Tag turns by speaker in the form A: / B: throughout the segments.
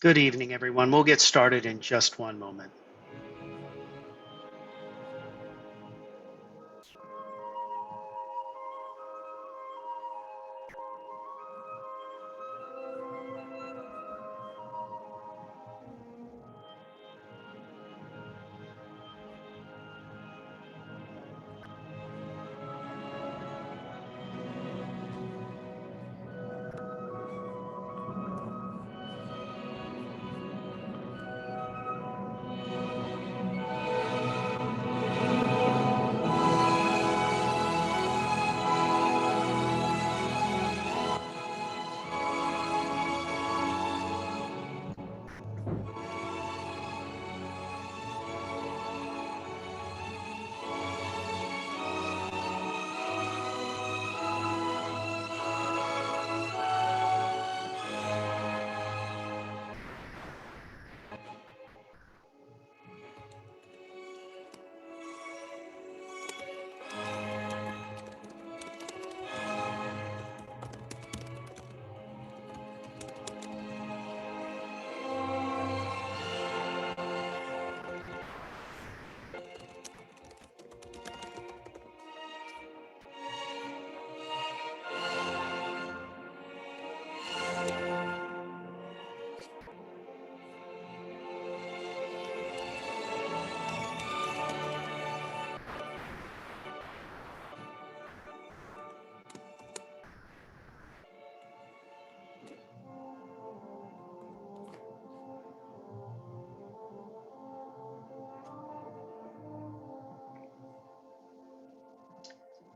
A: Good evening, everyone. We'll get started in just one moment.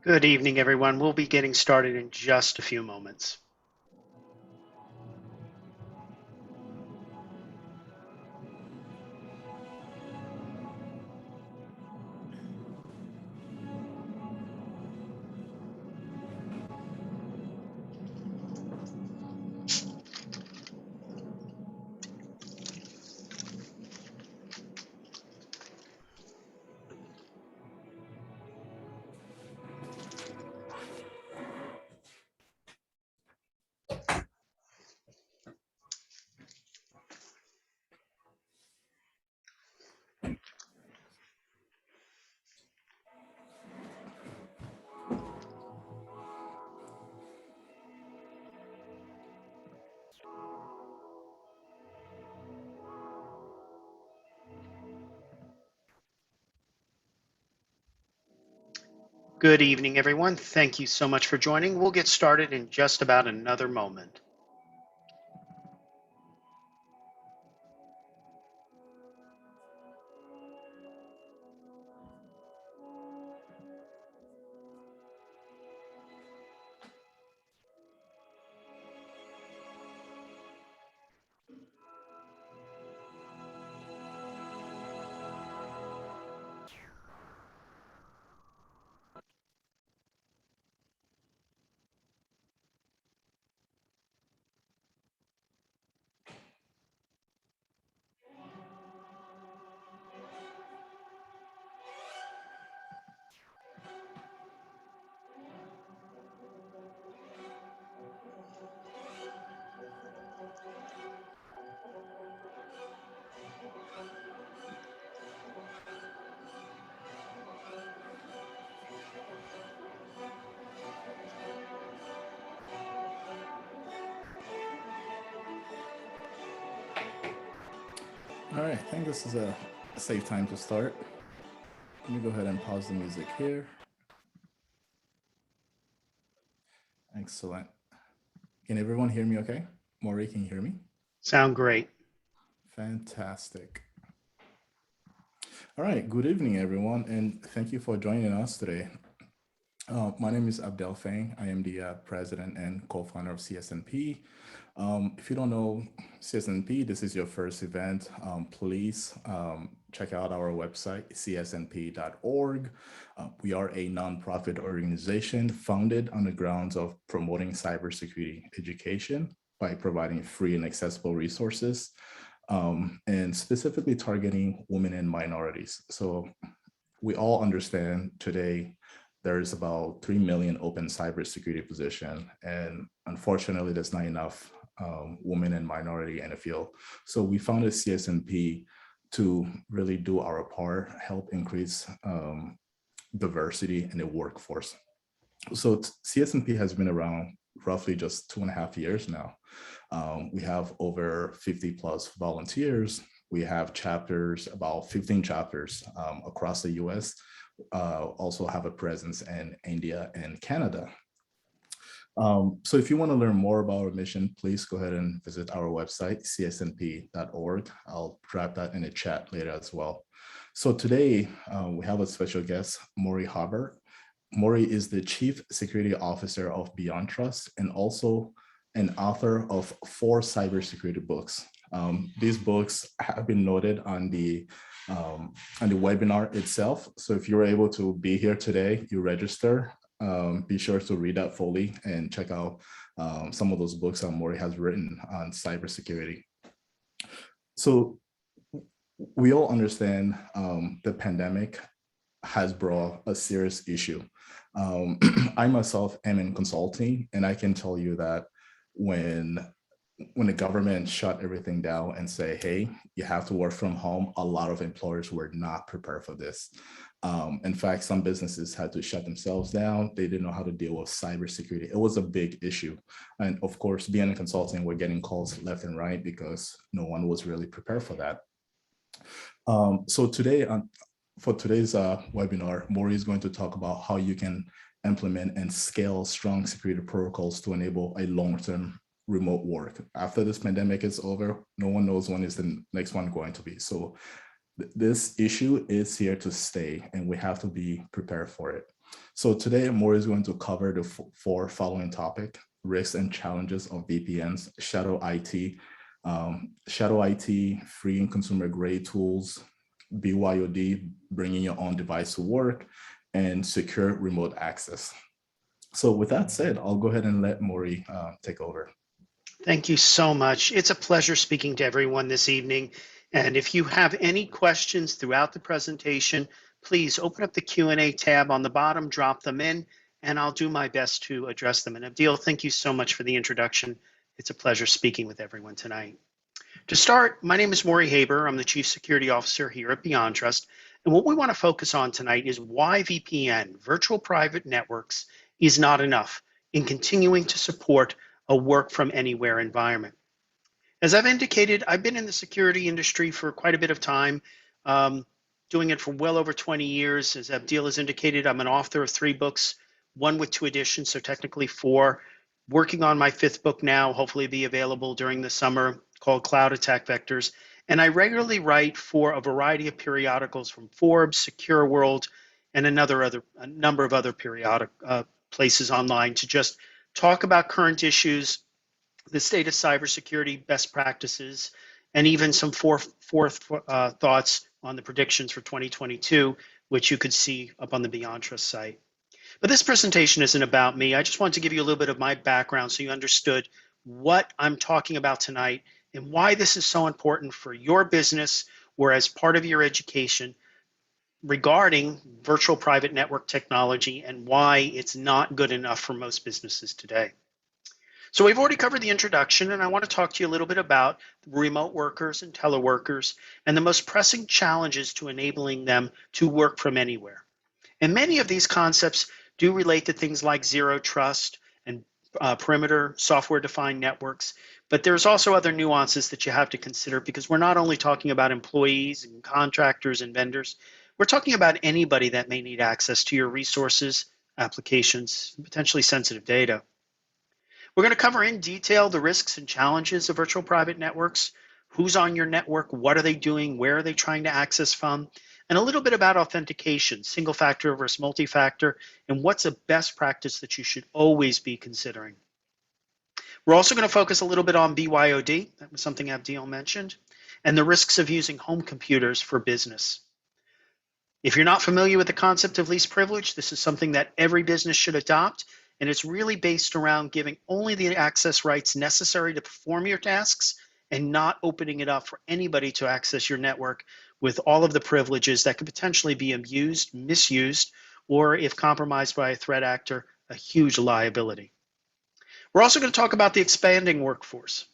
A: Good evening, everyone. We'll be getting started in just a few moments. Good evening, everyone. Thank you so much for joining. We'll get started in just about another moment.
B: All right, I think this is a safe time to start. Let me go ahead and pause the music here. Excellent. Can everyone hear me okay? Morey, can you hear me?
A: Sound great.
B: Fantastic. All right, good evening, everyone, and thank you for joining us today. My name is Abdel Fang. I am the president and co-founder of CSNP. If you don't know CSNP, this is your first event, please check out our website, csnp.org. We are a nonprofit organization founded on the grounds of promoting cybersecurity education by providing free and accessible resources, and specifically targeting women and minorities. So we all understand today there's about 3 million open cybersecurity positions, and unfortunately, there's not enough women and minority in the field. So we founded CSNP to really do our part, help increase diversity in the workforce. So CSNP has been around roughly just 2.5 years now. We have over 50 plus volunteers. We have chapters, about 15 chapters across the US, also have a presence in India and Canada. So if you want to learn more about our mission, please go ahead and visit our website, csnp.org. I'll drop that in the chat later as well. So today we have a special guest, Morey Haber. Morey is the Chief Security Officer of BeyondTrust and also an author of 4 cybersecurity books. These books have been noted on the webinar itself. So if you were able to be here today, you register, be sure to read that fully and check out some of those books that Morey has written on cybersecurity. So we all understand the pandemic has brought a serious issue. I myself am in consulting, and I can tell you that when the government shut everything down and say, hey, you have to work from home, a lot of employers were not prepared for this. In fact, some businesses had to shut themselves down. They didn't know how to deal with cybersecurity. It was a big issue. And of course, being in consulting, we're getting calls left and right because no one was really prepared for that. So today, for today's webinar, Morey is going to talk about how you can implement and scale strong security protocols to enable a long-term remote work. After this pandemic is over, no one knows when is the next one going to be. So this issue is here to stay, and we have to be prepared for it. So today, Morey is going to cover the 4 following topics: risks and challenges of VPNs, shadow IT, free and consumer grade tools, BYOD, bringing your own device to work, and secure remote access. So with that said, I'll go ahead and let Morey take over.
A: Thank you so much. It's a pleasure speaking to everyone this evening. And if you have any questions throughout the presentation, please open up the Q&A tab on the bottom, drop them in, and I'll do my best to address them. And Abdil, thank you so much for the introduction. It's a pleasure speaking with everyone tonight. To start, my name is Morey Haber. I'm the Chief Security Officer here at BeyondTrust. And what we want to focus on tonight is why VPN, virtual private networks, is not enough in continuing to support a work from anywhere environment. As I've indicated, I've been in the security industry for quite a bit of time, doing it for well over 20 years. As Abdil has indicated, I'm an author of 3 books, 1 with 2 editions, so technically 4. Working on my 5th book now, hopefully be available during the summer, called Cloud Attack Vectors. And I regularly write for a variety of periodicals from Forbes, Secure World, and a number of other periodic places online to just talk about current issues, the state of cybersecurity, best practices, and even some fourth thoughts on the predictions for 2022, which you could see up on the BeyondTrust site. But this presentation isn't about me. I just want to give you a little bit of my background so you understood what I'm talking about tonight and why this is so important for your business or as part of your education regarding virtual private network technology and why it's not good enough for most businesses today. So we've already covered the introduction, and I want to talk to you a little bit about remote workers and teleworkers and the most pressing challenges to enabling them to work from anywhere. And many of these concepts do relate to things like zero trust and perimeter software-defined networks, but there's also other nuances that you have to consider because we're not only talking about employees and contractors and vendors, we're talking about anybody that may need access to your resources, applications, and potentially sensitive data. We're going to cover in detail the risks and challenges of virtual private networks, who's on your network, what are they doing, where are they trying to access from, and a little bit about authentication, single factor versus multi-factor, and what's a best practice that you should always be considering. We're also going to focus a little bit on BYOD, that was something Abdil mentioned, and the risks of using home computers for business. If you're not familiar with the concept of least privilege, this is something that every business should adopt, and it's really based around giving only the access rights necessary to perform your tasks and not opening it up for anybody to access your network with all of the privileges that could potentially be abused, misused, or if compromised by a threat actor, a huge liability. We're also going to talk about the expanding workforce.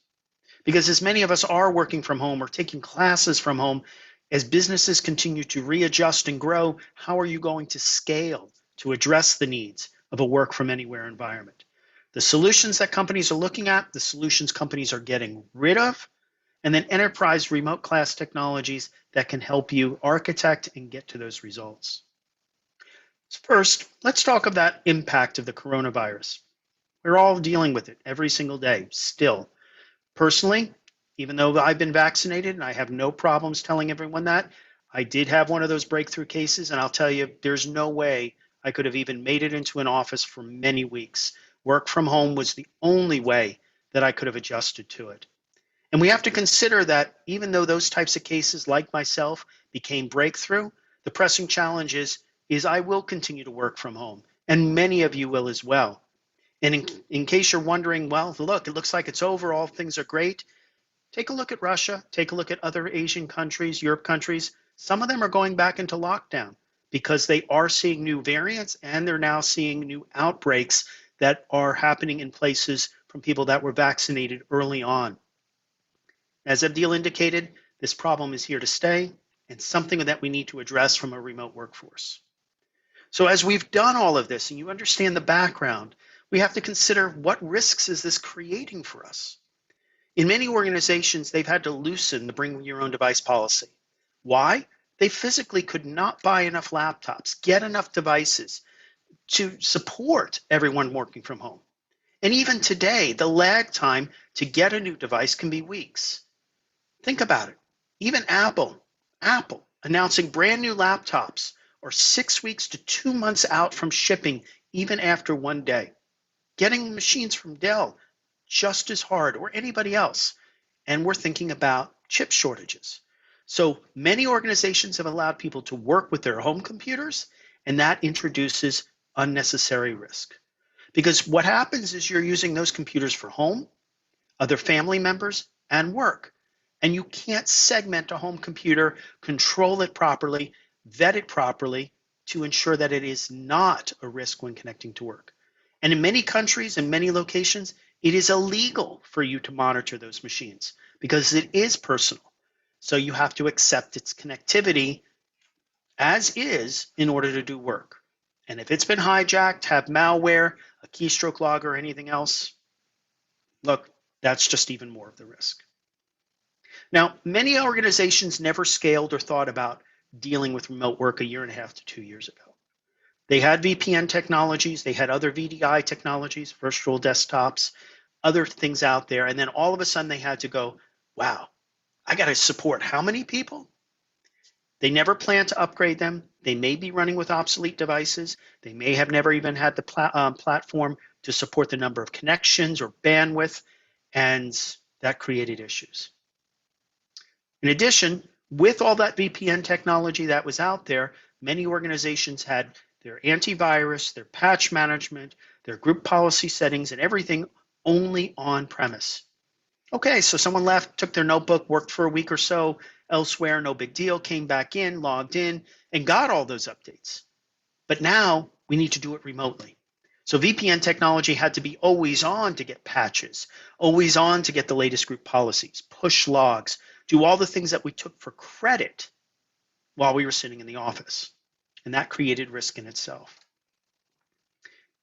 A: Because as many of us are working from home or taking classes from home, as businesses continue to readjust and grow, how are you going to scale to address the needs of a work from anywhere environment? The solutions that companies are looking at, the solutions companies are getting rid of, and then enterprise remote class technologies that can help you architect and get to those results. First, let's talk about that impact of the coronavirus. We're all dealing with it every single day still. Personally, even though I've been vaccinated and I have no problems telling everyone that, I did have one of those breakthrough cases, and I'll tell you, there's no way I could have even made it into an office for many weeks. Work from home was the only way that I could have adjusted to it. And we have to consider that even though those types of cases, like myself, became breakthrough, the pressing challenge is I will continue to work from home, and many of you will as well. And in case you're wondering, well, look, it looks like it's over, all things are great. Take a look at Russia, take a look at other Asian countries, Europe countries. Some of them are going back into lockdown because they are seeing new variants and they're now seeing new outbreaks that are happening in places from people that were vaccinated early on. As Abdil indicated, this problem is here to stay and something that we need to address from a remote workforce. So as we've done all of this and you understand the background, we have to consider what risks is this creating for us. In many organizations, they've had to loosen the bring your own device policy. Why? They physically could not buy enough laptops, get enough devices to support everyone working from home. And even today, the lag time to get a new device can be weeks. Think about it. Even Apple announcing brand new laptops are 6 weeks to 2 months out from shipping, even after one day. Getting machines from Dell, just as hard, or anybody else. And we're thinking about chip shortages. So many organizations have allowed people to work with their home computers, and that introduces unnecessary risk. Because what happens is you're using those computers for home, other family members, and work. And you can't segment a home computer, control it properly, vet it properly to ensure that it is not a risk when connecting to work. And in many countries and many locations, it is illegal for you to monitor those machines because it is personal. So you have to accept its connectivity as is in order to do work. And if it's been hijacked, have malware, a keystroke logger, or anything else, look, that's just even more of the risk. Now, many organizations never scaled or thought about dealing with remote work 1.5 to 2 years ago. They had VPN technologies, they had other VDI technologies, virtual desktops, other things out there, and then all of a sudden they had to go, wow, I got to support how many people? They never planned to upgrade them. They may be running with obsolete devices. They may have never even had the platform to support the number of connections or bandwidth, and that created issues. In addition, with all that VPN technology that was out there, many organizations had their antivirus, their patch management, their group policy settings, and everything only on premise. Okay, so someone left, took their notebook, worked for a week or so elsewhere, no big deal, came back in, logged in, and got all those updates. But now we need to do it remotely. So VPN technology had to be always on to get patches, always on to get the latest group policies, push logs, do all the things that we took for credit while we were sitting in the office. And that created risk in itself.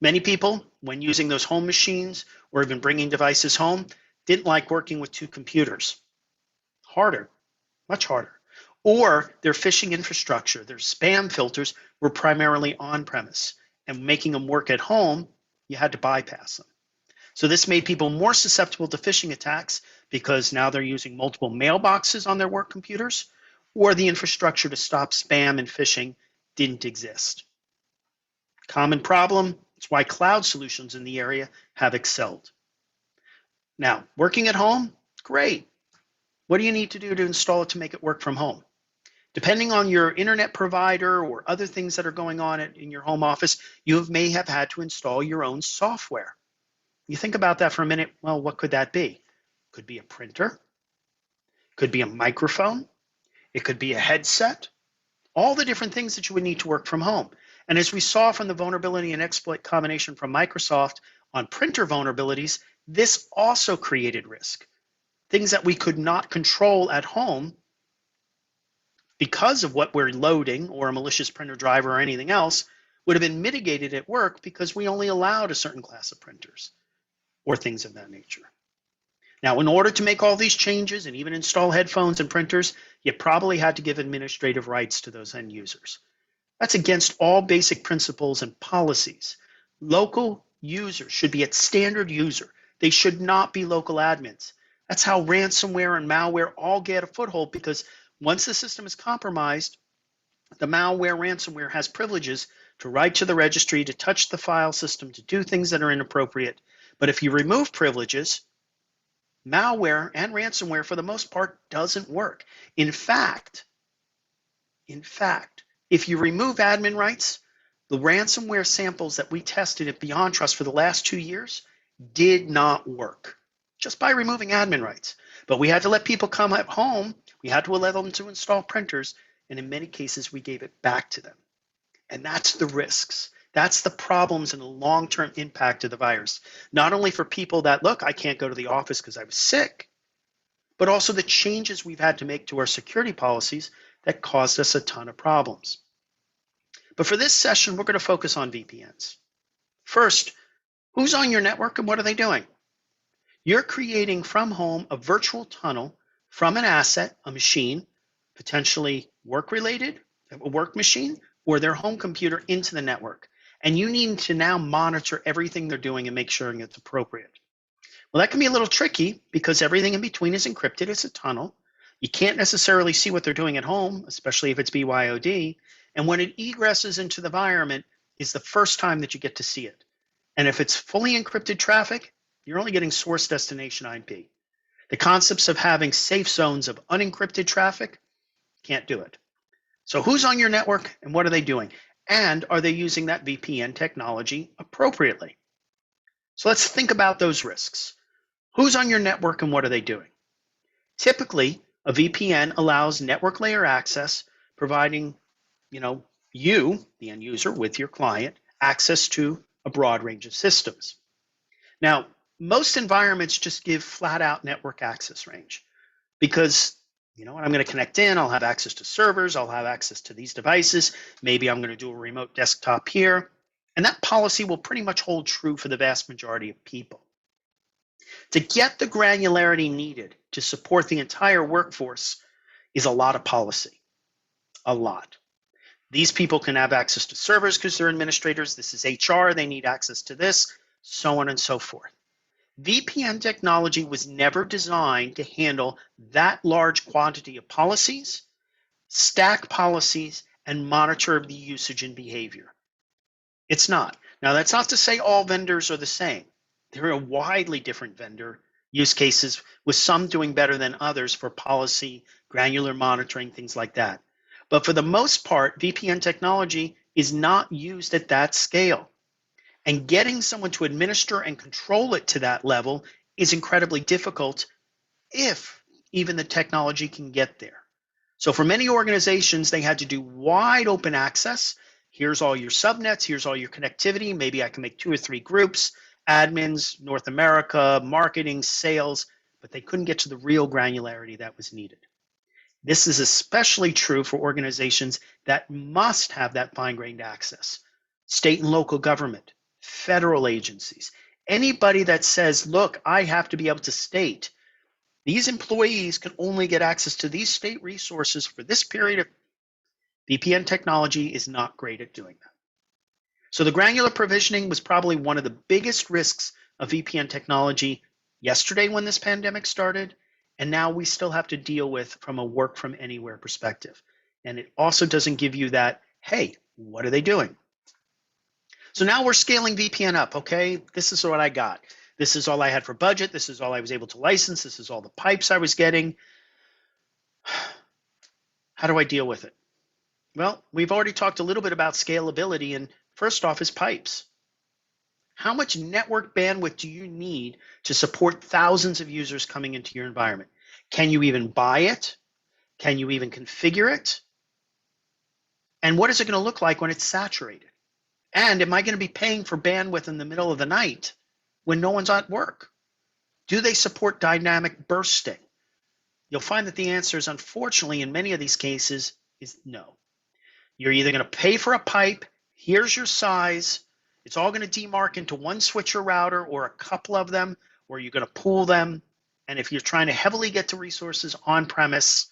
A: Many people, when using those home machines or even bringing devices home, didn't like working with 2 computers. Harder, much harder. Or their phishing infrastructure, their spam filters were primarily on-premise, and making them work at home, you had to bypass them. So this made people more susceptible to phishing attacks because now they're using multiple mailboxes on their work computers, or the infrastructure to stop spam and phishing didn't exist. Common problem, it's why cloud solutions in the area have excelled. Now, working at home, great. What do you need to do to install it to make it work from home? Depending on your internet provider or other things that are going on in your home office, you may have had to install your own software. You think about that for a minute, well, what could that be? Could be a printer, could be a microphone, it could be a headset, all the different things that you would need to work from home. And as we saw from the vulnerability and exploit combination from Microsoft on printer vulnerabilities, this also created risk. things that we could not control at home because of what we're loading or a malicious printer driver or anything else would have been mitigated at work because we only allowed a certain class of printers or things of that nature. Now, in order to make all these changes and even install headphones and printers, you probably had to give administrative rights to those end users. That's against all basic principles and policies. Local users should be at standard user. They should not be local admins. That's how ransomware and malware all get a foothold, because once the system is compromised, the malware ransomware has privileges to write to the registry, to touch the file system, to do things that are inappropriate. But if you remove privileges, malware and ransomware, for the most part, doesn't work. In fact, if you remove admin rights, the ransomware samples that we tested at BeyondTrust for the last 2 years did not work just by removing admin rights. But we had to let people come at home. We had to allow them to install printers. And in many cases, we gave it back to them. And that's the risks. That's the problems and the long-term impact of the virus. Not only for people that, look, I can't go to the office because I was sick, but also the changes we've had to make to our security policies that caused us a ton of problems. But for this session, we're going to focus on VPNs. First, who's on your network and what are they doing? You're creating from home a virtual tunnel from an asset, a machine, potentially work-related, a work machine, or their home computer into the network. And you need to now monitor everything they're doing and make sure it's appropriate. Well, that can be a little tricky because everything in between is encrypted. It's a tunnel. You can't necessarily see what they're doing at home, especially if it's BYOD. And when it egresses into the environment is the first time that you get to see it. And if it's fully encrypted traffic, you're only getting source destination IP. The concepts of having safe zones of unencrypted traffic, can't do it. So who's on your network and what are they doing? And are they using that VPN technology appropriately? So let's think about those risks. Who's on your network and what are they doing? Typically, a VPN allows network layer access, providing, you, the end user, with your client, access to a broad range of systems. Now, most environments just give flat out network access range because, I'm going to connect in, I'll have access to servers, I'll have access to these devices, maybe I'm going to do a remote desktop here, and that policy will pretty much hold true for the vast majority of people. To get the granularity needed to support the entire workforce is a lot of policy, a lot. These people can have access to servers because they're administrators. This is HR, they need access to this, so on and so forth. VPN technology was never designed to handle that large quantity of policies, stack policies, and monitor the usage and behavior. It's not. Now, that's not to say all vendors are the same. There are widely different vendor use cases, with some doing better than others for policy, granular monitoring, things like that. But for the most part, VPN technology is not used at that scale. And getting someone to administer and control it to that level is incredibly difficult if even the technology can get there. So for many organizations, they had to do wide open access. Here's all your subnets, here's all your connectivity. Maybe I can make 2 or 3 groups, admins, North America, marketing, sales, but they couldn't get to the real granularity that was needed. This is especially true for organizations that must have that fine-grained access. State and local government, federal agencies, anybody that says, look, I have to be able to state these employees can only get access to these state resources for this period of VPN technology is not great at doing that. So the granular provisioning was probably one of the biggest risks of VPN technology yesterday when this pandemic started, and now we still have to deal with from a work from anywhere perspective. And it also doesn't give you that, hey, what are they doing? So now we're scaling VPN up, okay? This is what I got. This is all I had for budget. This is all I was able to license. This is all the pipes I was getting. How do I deal with it? Well, we've already talked a little bit about scalability, and first off is pipes. How much network bandwidth do you need to support thousands of users coming into your environment? Can you even buy it? Can you even configure it? And what is it going to look like when it's saturated? And am I going to be paying for bandwidth in the middle of the night when no one's at work? Do they support dynamic bursting? you'll find that the answer is, unfortunately, in many of these cases, is no. You're either going to pay for a pipe, here's your size, it's all going to demarc into one switcher router or a couple of them, or you're going to pool them. And if you're trying to heavily get to resources on premise,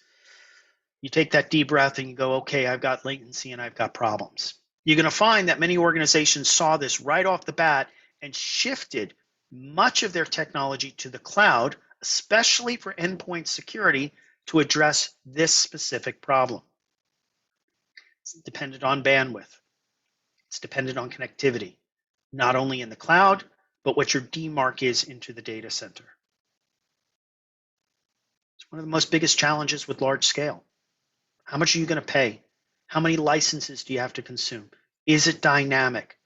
A: you take that deep breath and you go, okay, I've got latency and I've got problems. You're going to find that many organizations saw this right off the bat and shifted much of their technology to the cloud, especially for endpoint security, to address this specific problem. It's dependent on bandwidth. It's dependent on connectivity, not only in the cloud, but what your demarc is into the data center. It's one of the most biggest challenges with large scale. How much are you going to pay? How many licenses do you have to consume? Is it dynamic?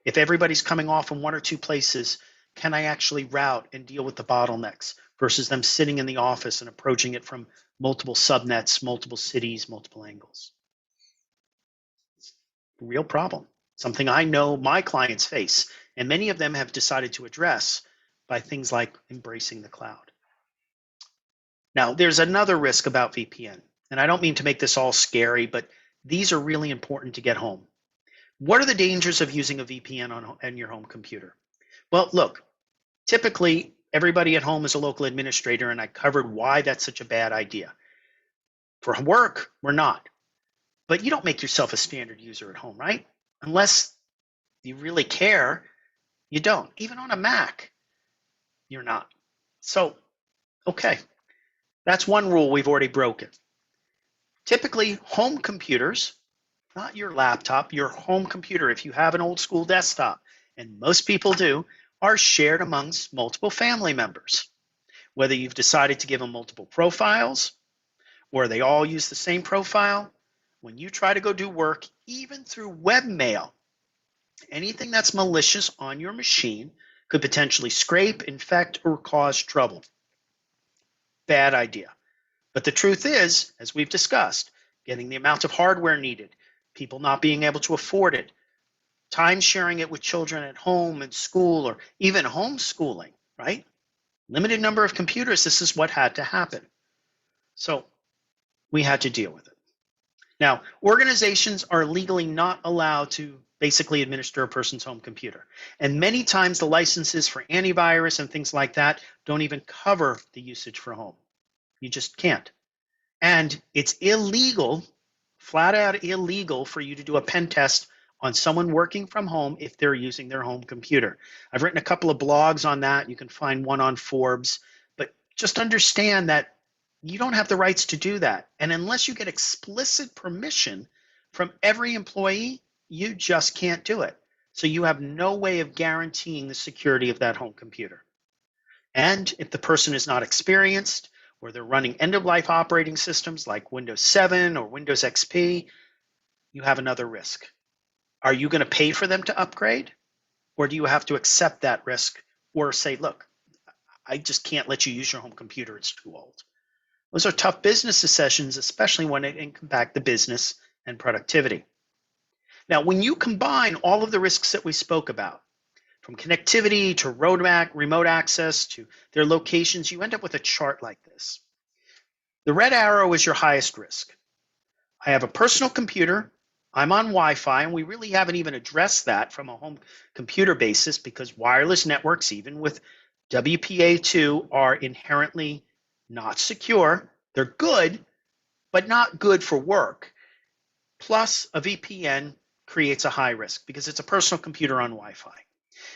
A: If everybody's coming off from one or two places, can I actually route and deal with the bottlenecks versus them sitting in the office and approaching it from multiple subnets, multiple cities, multiple angles? It's a real problem. Something I know my clients face, and many of them have decided to address by things like embracing the cloud. Now, there's another risk about VPN, and I don't mean to make this all scary, but these are really important to get home. What are the dangers of using a VPN on your home computer? Well, look, typically everybody at home is a local administrator, and I covered why that's such a bad idea. For work, we're not. But you don't make yourself a standard user at home, right? Unless you really care, you don't. Even on a Mac, you're not. So, okay, that's one rule we've already broken. Typically, home computers, not your laptop, your home computer, if you have an old school desktop, and most people do, are shared amongst multiple family members. Whether you've decided to give them multiple profiles or they all use the same profile, when you try to go do work, even through webmail, anything that's malicious on your machine could potentially scrape, infect, or cause trouble. Bad idea. But the truth is, as we've discussed, getting the amount of hardware needed, people not being able to afford it, time sharing it with children at home and school, or even homeschooling, right? Limited number of computers, this is what had to happen. So we had to deal with it. Now, organizations are legally not allowed to basically administer a person's home computer. And many times the licenses for antivirus and things like that don't even cover the usage for home. You just can't. And it's illegal, flat out illegal, for you to do a pen test on someone working from home if they're using their home computer. I've written a couple of blogs on that. You can find one on Forbes. But just understand that you don't have the rights to do that. And unless you get explicit permission from every employee, you just can't do it. So you have no way of guaranteeing the security of that home computer. And if the person is not experienced, or they're running end-of-life operating systems like Windows 7 or Windows XP, you have another risk. Are you going to pay for them to upgrade? Or do you have to accept that risk or say, look, I just can't let you use your home computer, it's too old. Those are tough business decisions, especially when it can impact the business and productivity. Now, when you combine all of the risks that we spoke about, from connectivity to remote access to their locations, you end up with a chart like this. The red arrow is your highest risk. I have a personal computer, I'm on Wi-Fi, and we really haven't even addressed that from a home computer basis because wireless networks, even with WPA2, are inherently not secure. They're good, but not good for work. Plus, a VPN creates a high risk because it's a personal computer on Wi-Fi.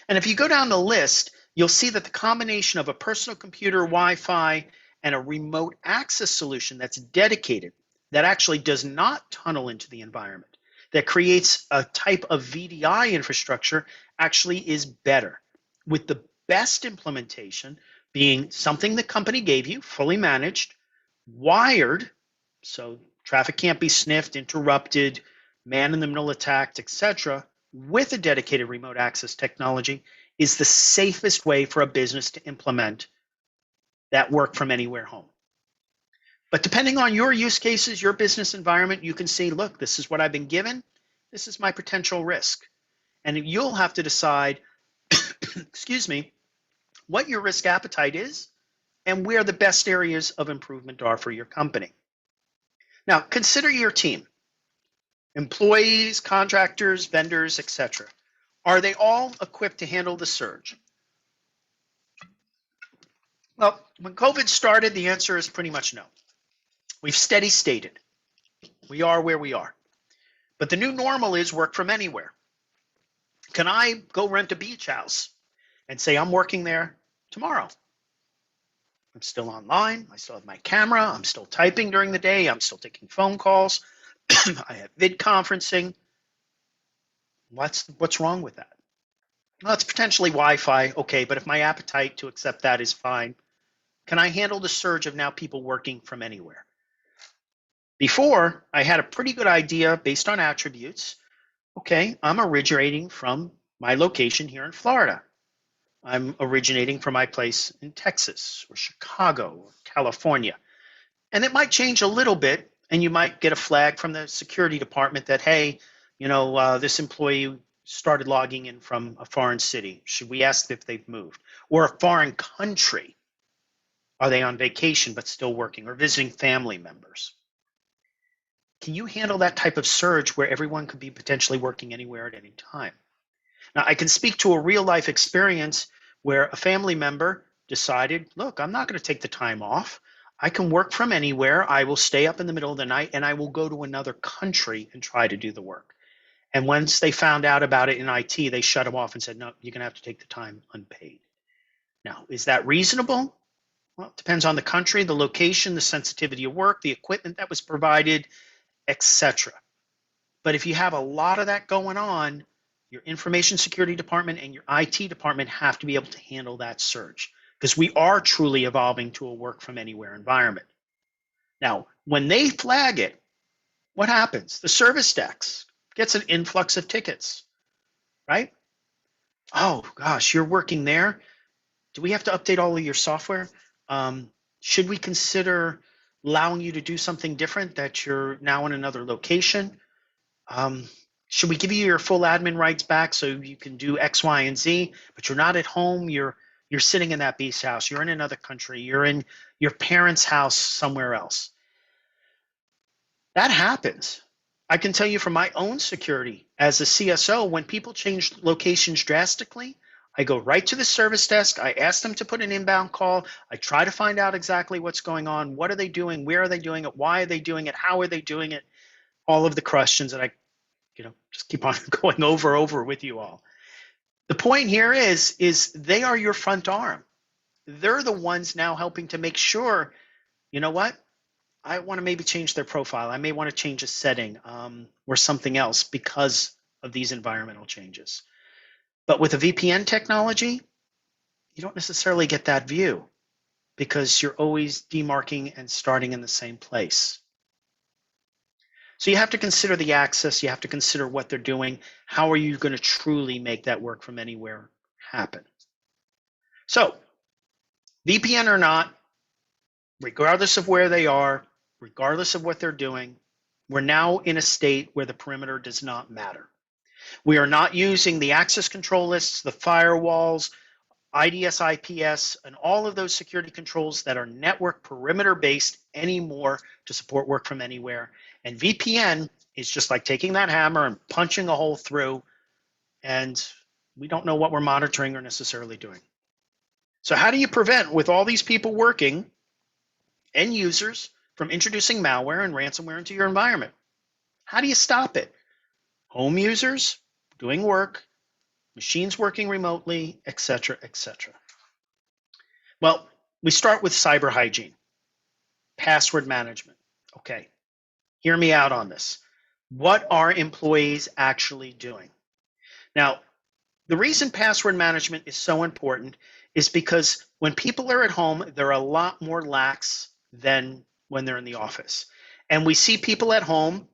A: And if you go down the list, you'll see that the combination of a personal computer, Wi-Fi, and a remote access solution that's dedicated, that actually does not tunnel into the environment, that creates a type of VDI infrastructure, actually is better, with the best implementation being something the company gave you, fully managed, wired, so traffic can't be sniffed, interrupted, man-in-the-middle attacked, etc., with a dedicated remote access technology is the safest way for a business to implement that work from anywhere home. But depending on your use cases, your business environment, you can say, look, this is what I've been given. This is my potential risk. And you'll have to decide, excuse me, what your risk appetite is and where the best areas of improvement are for your company. Now, consider your team, employees, contractors, vendors, etc. Are they all equipped to handle the surge? Well, when COVID started, the answer is pretty much no. We've steady stated we are where we are. But the new normal is work from anywhere. Can I go rent a beach house and say I'm working there tomorrow? I'm still online. I still have my camera. I'm still typing during the day. I'm still taking phone calls. I have vid conferencing. What's wrong with that? Well, it's potentially Wi-Fi. Okay, but if my appetite to accept that is fine, can I handle the surge of now people working from anywhere? Before, I had a pretty good idea based on attributes. Okay, I'm originating from my location here in Florida. I'm originating from my place in Texas or Chicago or California. And it might change a little bit, and you might get a flag from the security department that, hey, this employee started logging in from a foreign city. Should we ask if they've moved? Or a foreign country. Are they on vacation but still working or visiting family members? Can you handle that type of surge where everyone could be potentially working anywhere at any time? Now, I can speak to a real life experience where a family member decided, look, I'm not going to take the time off. I can work from anywhere. I will stay up in the middle of the night and I will go to another country and try to do the work. And once they found out about it in IT, they shut them off and said, no, you're going to have to take the time unpaid. Now, is that reasonable? Well, it depends on the country, the location, the sensitivity of work, the equipment that was provided, etc. But if you have a lot of that going on, your information security department and your IT department have to be able to handle that surge because we are truly evolving to a work from anywhere environment. Now, when they flag it, what happens? The service desk gets an influx of tickets, right? Oh gosh, you're working there. Do we have to update all of your software? Should we consider allowing you to do something different that you're now in another location? Should we give you your full admin rights back so you can do X, Y, and Z, but you're not at home, you're sitting in that beach house, you're in another country, you're in your parents' house somewhere else. That happens. I can tell you from my own security as a CSO, when people change locations drastically, I go right to the service desk. I ask them to put an inbound call. I try to find out exactly what's going on. What are they doing? Where are they doing it? Why are they doing it? How are they doing it? All of the questions that I just keep on going over with you all. The point here is they are your front arm. They're the ones now helping to make sure, you know what? I want to maybe change their profile. I may want to change a setting or something else because of these environmental changes. But with a VPN technology, you don't necessarily get that view because you're always demarking and starting in the same place. So you have to consider the access. You have to consider what they're doing. How are you going to truly make that work from anywhere happen? So VPN or not, regardless of where they are, regardless of what they're doing, we're now in a state where the perimeter does not matter. We are not using the access control lists, the firewalls, IDS, IPS, and all of those security controls that are network perimeter based anymore to support work from anywhere. And VPN is just like taking that hammer and punching a hole through, and we don't know what we're monitoring or necessarily doing. So how do you prevent, with all these people working, end users from introducing malware and ransomware into your environment? How do you stop it? Home users doing work, machines working remotely, etc., etc. Well, we start with cyber hygiene, password management. Okay, hear me out on this. What are employees actually doing? Now, the reason password management is so important is because when people are at home, they're a lot more lax than when they're in the office. And we see people at home,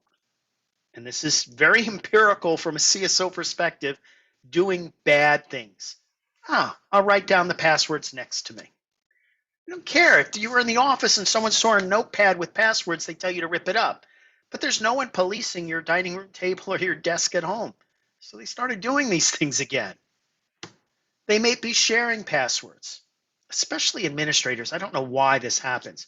A: and this is very empirical from a CSO perspective, doing bad things. I'll write down the passwords next to me. I don't care. If you were in the office and someone saw a notepad with passwords, they tell you to rip it up. But there's no one policing your dining room table or your desk at home. So they started doing these things again. They may be sharing passwords. especially administrators. I don't know why this happens.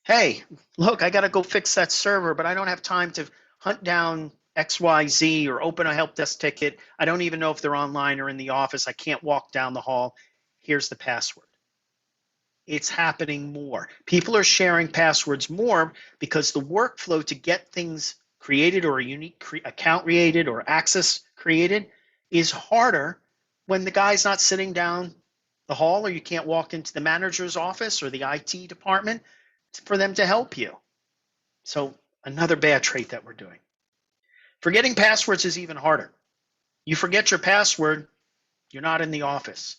A: Hey, look, I got to go fix that server, but I don't have time to hunt down XYZ or open a help desk ticket. I don't even know if they're online or in the office. I can't walk down the hall. Here's the password. It's happening more. People are sharing passwords more because the workflow to get things created or a unique account created or access created is harder when the guy's not sitting down the hall, or you can't walk into the manager's office or the IT department for them to help you. So another bad trait that we're doing. Forgetting passwords is even harder. You forget your password, you're not in the office.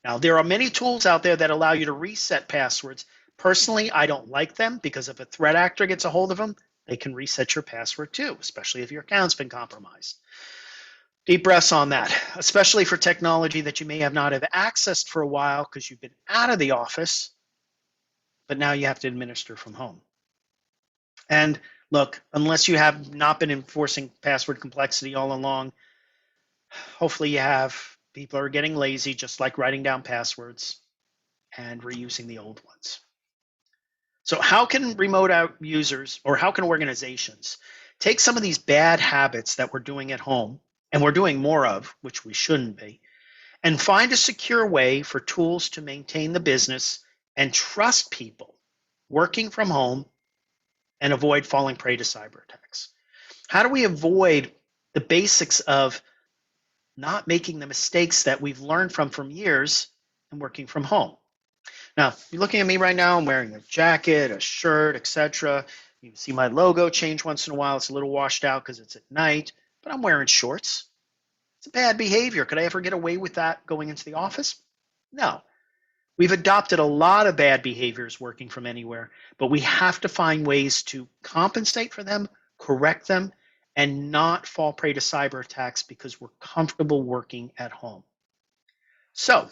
A: Now, there are many tools out there that allow you to reset passwords. Personally, I don't like them because if a threat actor gets a hold of them, they can reset your password too, especially if your account's been compromised. Deep breaths on that, especially for technology that you may have not have accessed for a while because you've been out of the office, but now you have to administer from home. And look, unless you have not been enforcing password complexity all along, hopefully you have. People are getting lazy, just like writing down passwords and reusing the old ones. So how can remote out users, or how can organizations take some of these bad habits that we're doing at home, and we're doing more of, which we shouldn't be, and find a secure way for tools to maintain the business and trust people working from home and avoid falling prey to cyber attacks? How do we avoid the basics of not making the mistakes that we've learned from years and working from home? Now, you're looking at me right now, I'm wearing a jacket, a shirt, etc. You can see my logo change once in a while. It's a little washed out because it's at night, but I'm wearing shorts. It's a bad behavior. Could I ever get away with that going into the office? No. We've adopted a lot of bad behaviors working from anywhere, but we have to find ways to compensate for them, correct them, and not fall prey to cyber attacks because we're comfortable working at home. So,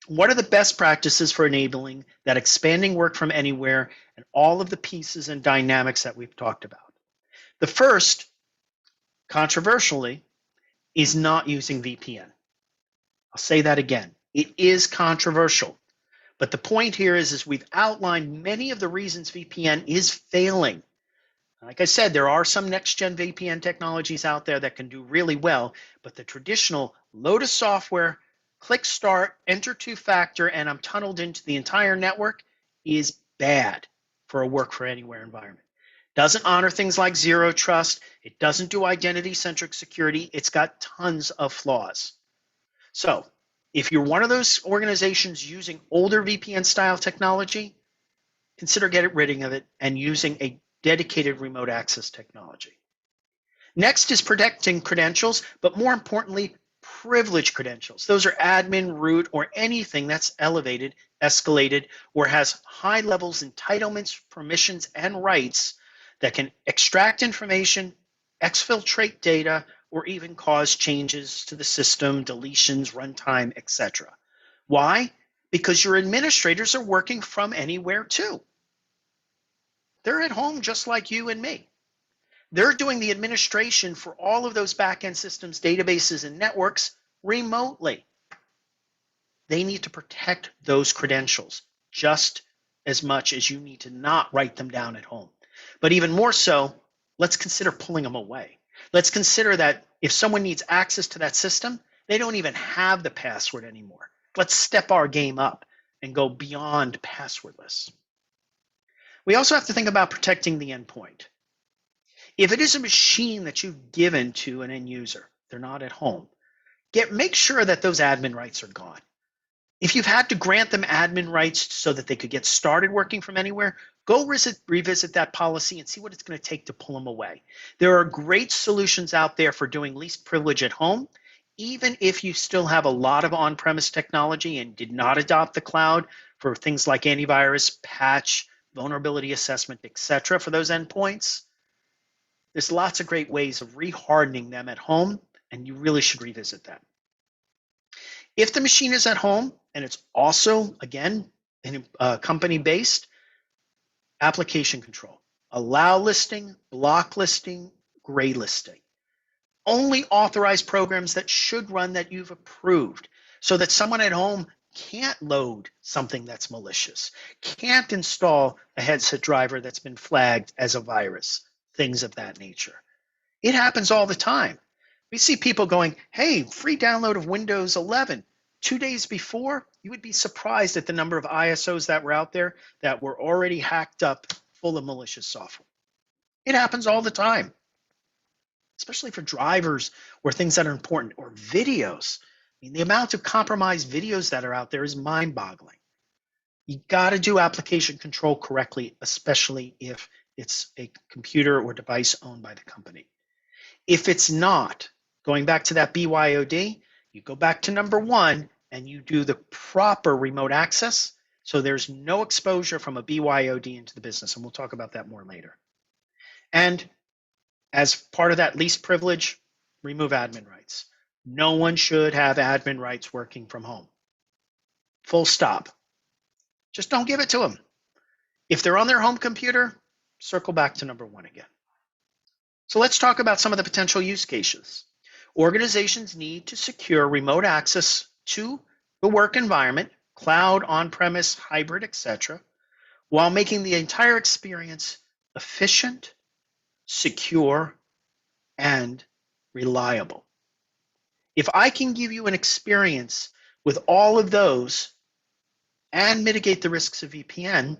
A: what are the best practices for enabling that expanding work from anywhere and all of the pieces and dynamics that we've talked about? The first, controversially, is not using VPN. I'll say that again. It is controversial. But the point here is we've outlined many of the reasons VPN is failing. Like I said, there are some next-gen VPN technologies out there that can do really well, but the traditional load of software, click start, enter two-factor, and I'm tunneled into the entire network is bad for a work for anywhere environment. Doesn't honor things like zero trust. It doesn't do identity-centric security. It's got tons of flaws. So if you're one of those organizations using older VPN-style technology, consider getting rid of it and using a dedicated remote access technology. Next is protecting credentials, but more importantly, privileged credentials. Those are admin, root, or anything that's elevated, escalated, or has high levels entitlements, permissions, and rights that can extract information, exfiltrate data, or even cause changes to the system, deletions, runtime, etc. Why? Because your administrators are working from anywhere too. They're at home just like you and me. They're doing the administration for all of those back-end systems, databases, and networks remotely. They need to protect those credentials just as much as you need to not write them down at home. But even more so, let's consider pulling them away. Let's consider that if someone needs access to that system, they don't even have the password anymore. Let's step our game up and go beyond passwordless. We also have to think about protecting the endpoint. If it is a machine that you've given to an end user, they're not at home, make sure that those admin rights are gone. If you've had to grant them admin rights so that they could get started working from anywhere, go revisit that policy and see what it's going to take to pull them away. There are great solutions out there for doing least privilege at home, even if you still have a lot of on-premise technology and did not adopt the cloud for things like antivirus, patch, vulnerability assessment, etc. for those endpoints. There's lots of great ways of rehardening them at home, and you really should revisit that. If the machine is at home and it's also, again, company-based, application control. Allow listing, block listing, gray listing. Only authorize programs that should run that you've approved so that someone at home can't load something that's malicious, can't install a headset driver that's been flagged as a virus, things of that nature. It happens all the time. We see people going, hey, free download of Windows 11. 2 days before, you would be surprised at the number of ISOs that were out there that were already hacked up full of malicious software. It happens all the time, especially for drivers or things that are important, or videos. I mean, the amount of compromised videos that are out there is mind-boggling. You got to do application control correctly, especially if it's a computer or device owned by the company. If it's not, going back to that BYOD, you go back to number 1 and you do the proper remote access so there's no exposure from a BYOD into the business, and we'll talk about that more later. And as part of that least privilege, remove admin rights. No one should have admin rights working from home. Full stop. Just don't give it to them. If they're on their home computer, circle back to number 1 again. So let's talk about some of the potential use cases. Organizations need to secure remote access to the work environment, cloud, on-premise, hybrid, etc., while making the entire experience efficient, secure, and reliable. If I can give you an experience with all of those and mitigate the risks of VPN,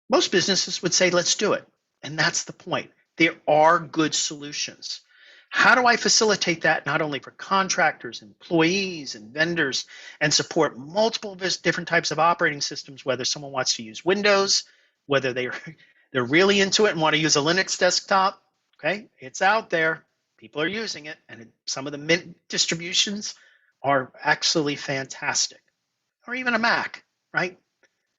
A: most businesses would say, let's do it. And that's the point. There are good solutions. How do I facilitate that not only for contractors, employees, and vendors, and support multiple different types of operating systems, whether someone wants to use Windows, whether they're really into it and want to use a Linux desktop? Okay, it's out there. People are using it, and some of the Mint distributions are actually fantastic. Or even a Mac, right?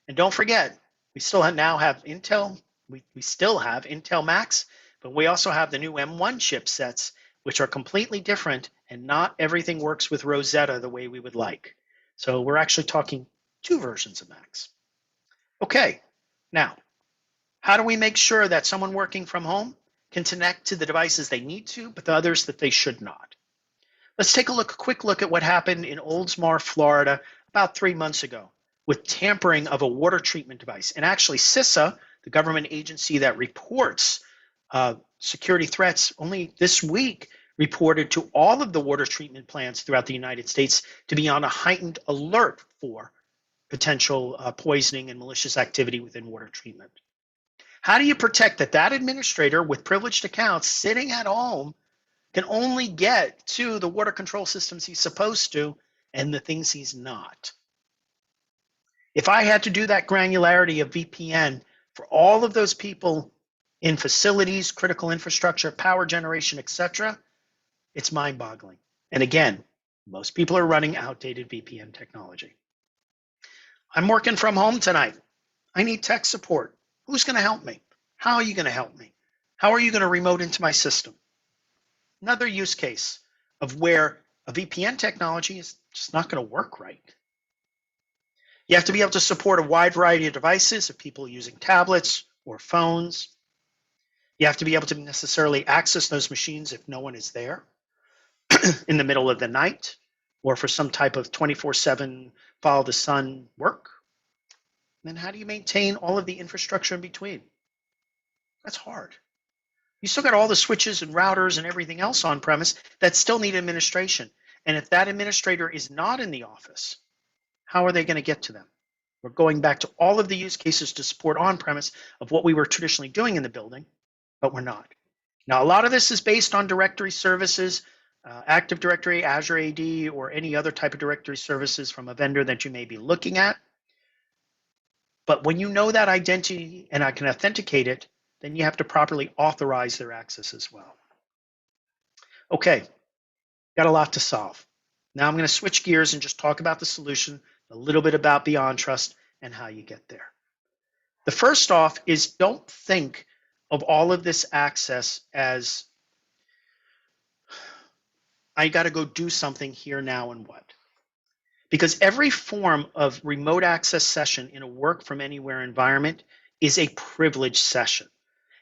A: And don't forget, we still now have Intel. We still have Intel Macs, but we also have the new M1 chipsets, which are completely different, and not everything works with Rosetta the way we would like. So we're actually talking 2 versions of Macs. Okay, now, how do we make sure that someone working from home can connect to the devices they need to, but the others that they should not? Let's take a quick look at what happened in Oldsmar, Florida, about 3 months ago with tampering of a water treatment device. And actually, CISA, the government agency that reports security threats, only this week reported to all of the water treatment plants throughout the United States to be on a heightened alert for potential poisoning and malicious activity within water treatment. How do you protect that administrator with privileged accounts sitting at home can only get to the water control systems he's supposed to and the things he's not? If I had to do that granularity of VPN for all of those people in facilities, critical infrastructure, power generation, etc., it's mind-boggling. And again, most people are running outdated VPN technology. I'm working from home tonight. I need tech support. Who's going to help me? How are you going to help me? How are you going to remote into my system? Another use case of where a VPN technology is just not going to work right. You have to be able to support a wide variety of devices of people using tablets or phones. You have to be able to necessarily access those machines if no one is there in the middle of the night or for some type of 24/7 follow the sun work. And then how do you maintain all of the infrastructure in between? That's hard. You still got all the switches and routers and everything else on premise that still need administration. And if that administrator is not in the office, how are they going to get to them? We're going back to all of the use cases to support on-premise of what we were traditionally doing in the building, but we're not. Now, a lot of this is based on directory services, Active Directory, Azure AD, or any other type of directory services from a vendor that you may be looking at. But when you know that identity and I can authenticate it, then you have to properly authorize their access as well. Okay, got a lot to solve. Now I'm going to switch gears and just talk about the solution, a little bit about BeyondTrust and how you get there. The first off is don't think of all of this access as I got to go do something here now and what. Because every form of remote access session in a work from anywhere environment is a privileged session.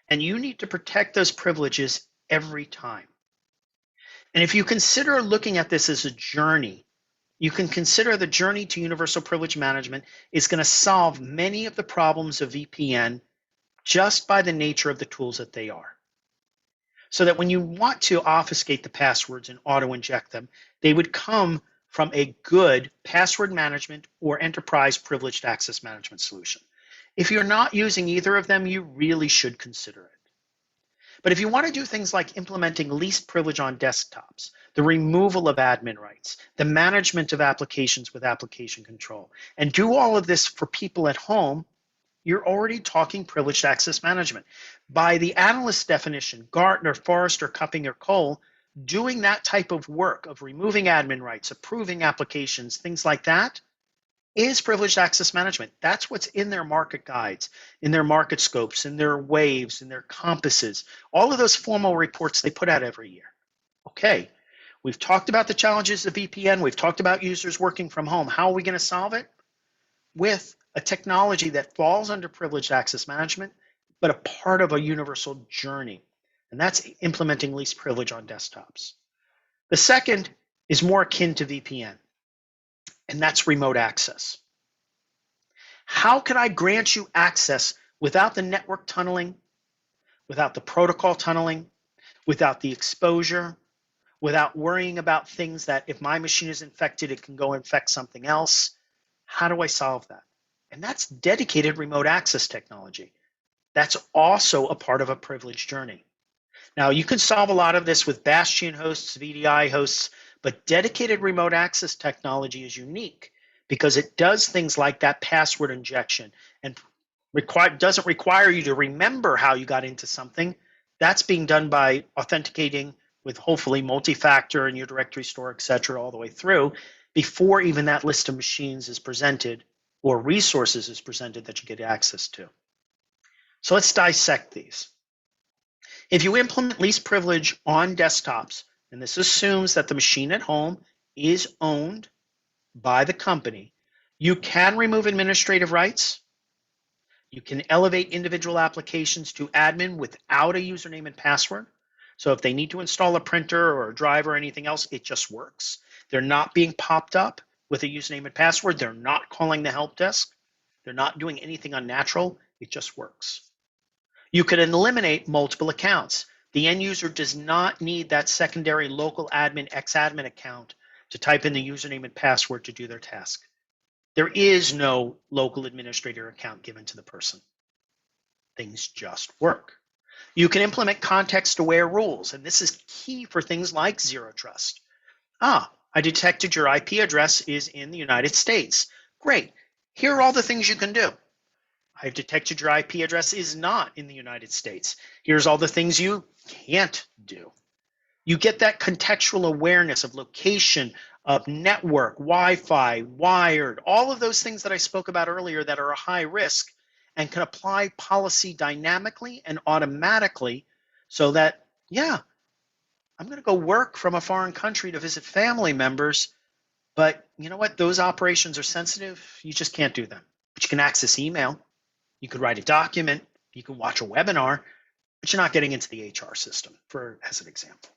A: And you need to protect those privileges every time. And if you consider looking at this as a journey, you can consider the journey to universal privilege management is going to solve many of the problems of VPN just by the nature of the tools that they are. So that when you want to obfuscate the passwords and auto-inject them, they would come from a good password management or enterprise privileged access management solution. If you're not using either of them, you really should consider it. But if you want to do things like implementing least privilege on desktops, the removal of admin rights, the management of applications with application control, and do all of this for people at home, you're already talking privileged access management. By the analyst definition, Gartner, Forrester, Cupping, or Cole, doing that type of work of removing admin rights, approving applications, things like that, is privileged access management. That's what's in their market guides, in their market scopes, in their waves, in their compasses, all of those formal reports they put out every year. Okay, we've talked about the challenges of VPN. We've talked about users working from home. How are we going to solve it? With a technology that falls under privileged access management, but a part of a universal journey. And that's implementing least privilege on desktops. The second is more akin to VPN, and that's remote access. How can I grant you access without the network tunneling, without the protocol tunneling, without the exposure, without worrying about things that if my machine is infected, it can go infect something else? How do I solve that? And that's dedicated remote access technology. That's also a part of a privileged journey. Now, you can solve a lot of this with Bastion hosts, VDI hosts, but dedicated remote access technology is unique because it does things like that password injection and doesn't require you to remember how you got into something. That's being done by authenticating with hopefully multi-factor in your directory store, et cetera, all the way through before even that list of machines is presented or resources is presented that you get access to. So let's dissect these. If you implement least privilege on desktops, and this assumes that the machine at home is owned by the company, you can remove administrative rights. You can elevate individual applications to admin without a username and password. So if they need to install a printer or a drive or anything else, it just works. They're not being popped up with a username and password. They're not calling the help desk. They're not doing anything unnatural. It just works. You can eliminate multiple accounts. The end user does not need that secondary local admin ex-admin account to type in the username and password to do their task. There is no local administrator account given to the person. Things just work. You can implement context-aware rules, and this is key for things like zero trust. I detected your IP address is in the United States. Great. Here are all the things you can do. I've detected your IP address is not in the United States. Here's all the things you can't do. You get that contextual awareness of location, of network, Wi-Fi, wired, all of those things that I spoke about earlier that are a high risk and can apply policy dynamically and automatically so that, yeah, I'm going to go work from a foreign country to visit family members, but you know what? Those operations are sensitive. You just can't do them. But you can access email. You could write a document, you can watch a webinar, but you're not getting into the HR system, as an example.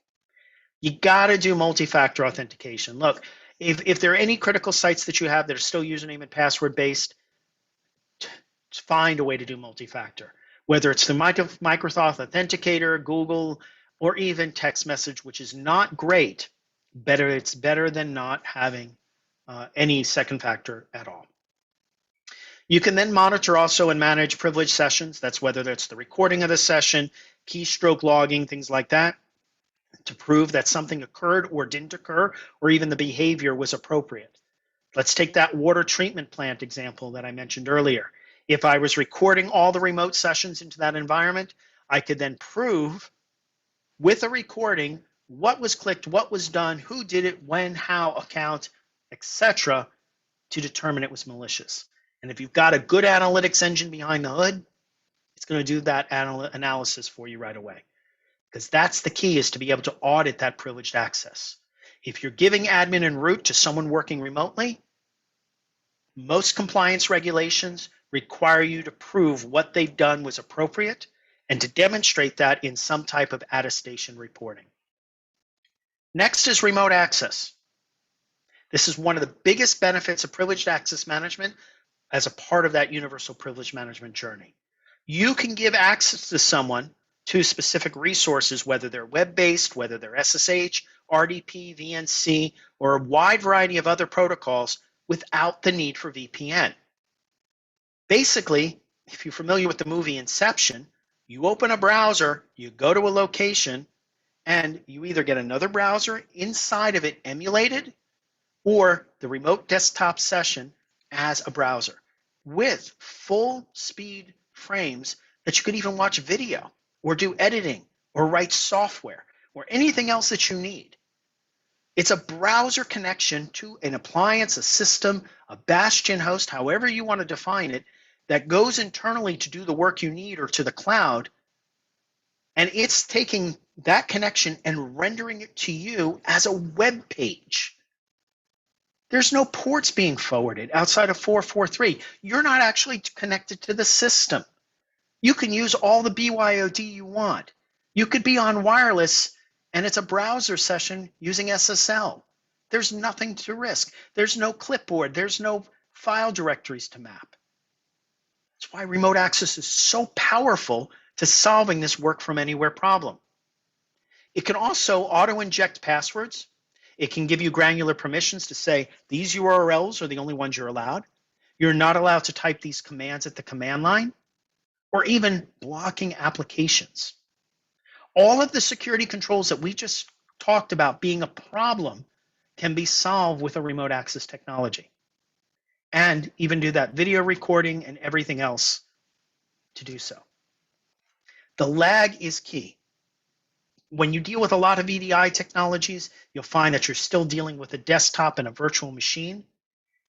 A: You got to do multi-factor authentication. Look, if there are any critical sites that you have that are still username and password based, find a way to do multi-factor, whether it's the Microsoft Authenticator, Google, or even text message, which is not great. It's better than not having any second factor at all. You can then monitor also and manage privileged sessions. That's whether that's the recording of the session, keystroke logging, things like that, to prove that something occurred or didn't occur, or even the behavior was appropriate. Let's take that water treatment plant example that I mentioned earlier. If I was recording all the remote sessions into that environment, I could then prove with a recording what was clicked, what was done, who did it, when, how, account, etc., to determine it was malicious. And if you've got a good analytics engine behind the hood, it's going to do that analysis for you right away. Because that's the key, is to be able to audit that privileged access. If you're giving admin and root to someone working remotely, most compliance regulations require you to prove what they've done was appropriate and to demonstrate that in some type of attestation reporting. Next is remote access. This is one of the biggest benefits of privileged access management as a part of that universal privilege management journey. You can give access to someone to specific resources, whether they're web-based, whether they're SSH, RDP, VNC, or a wide variety of other protocols without the need for VPN. Basically, if you're familiar with the movie Inception, you open a browser, you go to a location, and you either get another browser inside of it emulated or the remote desktop session as a browser with full speed frames that you could even watch video or do editing or write software or anything else that you need. It's a browser connection to an appliance, a system, a bastion host, however you want to define it, that goes internally to do the work you need or to the cloud. And it's taking that connection and rendering it to you as a web page. There's no ports being forwarded outside of 443. You're not actually connected to the system. You can use all the BYOD you want. You could be on wireless and it's a browser session using SSL. There's nothing to risk. There's no clipboard. There's no file directories to map. That's why remote access is so powerful to solving this work from anywhere problem. It can also auto-inject passwords. It can give you granular permissions to say these URLs are the only ones you're allowed. You're not allowed to type these commands at the command line, or even blocking applications. All of the security controls that we just talked about being a problem can be solved with a remote access technology, and even do that video recording and everything else to do so. The lag is key. When you deal with a lot of EDI technologies, you'll find that you're still dealing with a desktop and a virtual machine.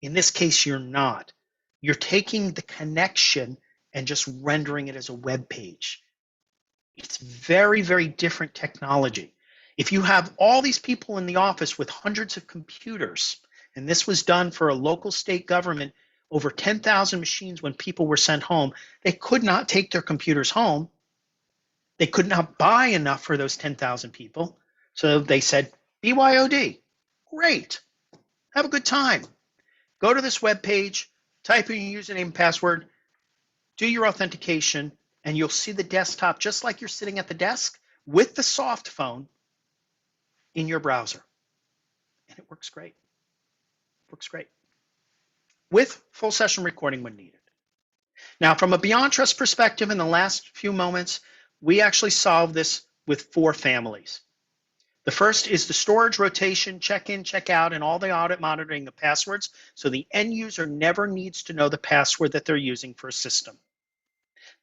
A: In this case, you're not. You're taking the connection and just rendering it as a web page. It's very, very different technology. If you have all these people in the office with hundreds of computers, and this was done for a local state government, over 10,000 machines when people were sent home, they could not take their computers home. They could not buy enough for those 10,000 people. So they said, BYOD, great, have a good time. Go to this web page, type in your username and password, do your authentication, and you'll see the desktop just like you're sitting at the desk with the soft phone in your browser. And it works great. Works great. With full session recording when needed. Now, from a BeyondTrust perspective, in the last few moments, we actually solved this with 4 families. The first is the storage rotation, check-in, check-out, and all the audit monitoring of passwords, so the end user never needs to know the password that they're using for a system.